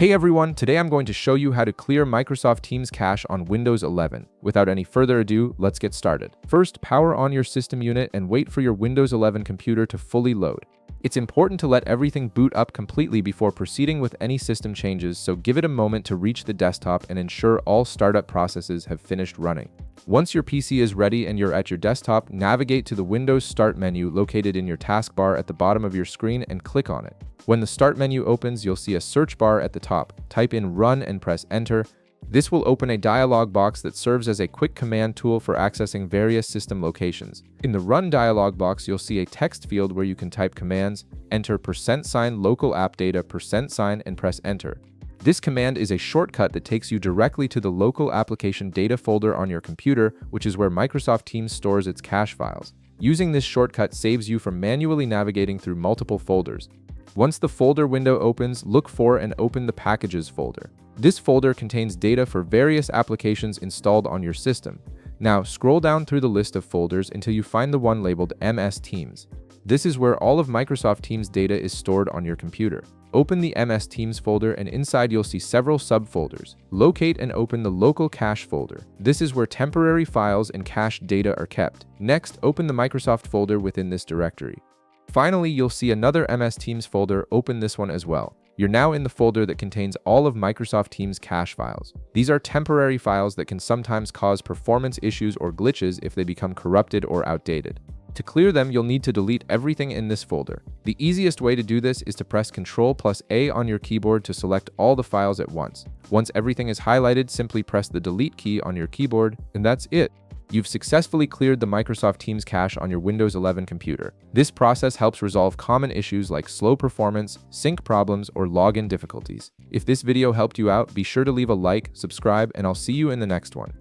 Hey everyone, today I'm going to show you how to clear Microsoft Teams cache on Windows 11. Without any further ado, let's get started. First, power on your system unit and wait for your Windows 11 computer to fully load. It's important to let everything boot up completely before proceeding with any system changes, so give it a moment to reach the desktop and ensure all startup processes have finished running. Once your PC is ready and you're at your desktop, navigate to the Windows Start menu located in your taskbar at the bottom of your screen and click on it. When the Start menu opens, you'll see a search bar at the top. Type in Run and press Enter. This will open a dialog box that serves as a quick command tool for accessing various system locations. In the Run dialog box, you'll see a text field where you can type commands, enter %, local app data, %, and press Enter. This command is a shortcut that takes you directly to the local application data folder on your computer, which is where Microsoft Teams stores its cache files. Using this shortcut saves you from manually navigating through multiple folders. Once the folder window opens, look for and open the Packages folder. This folder contains data for various applications installed on your system. Now, scroll down through the list of folders until you find the one labeled MS Teams. This is where all of Microsoft Teams data is stored on your computer. Open the MS Teams folder and inside you'll see several subfolders. Locate and open the Local Cache folder. This is where temporary files and cached data are kept. Next, open the Microsoft folder within this directory. Finally, you'll see another MS Teams folder. Open this one as well. You're now in the folder that contains all of Microsoft Teams cache files. These are temporary files that can sometimes cause performance issues or glitches if they become corrupted or outdated. To clear them, you'll need to delete everything in this folder. The easiest way to do this is to press Ctrl+A on your keyboard to select all the files at once. Once everything is highlighted, simply press the Delete key on your keyboard, and that's it. You've successfully cleared the Microsoft Teams cache on your Windows 11 computer. This process helps resolve common issues like slow performance, sync problems, or login difficulties. If this video helped you out, be sure to leave a like, subscribe, and I'll see you in the next one.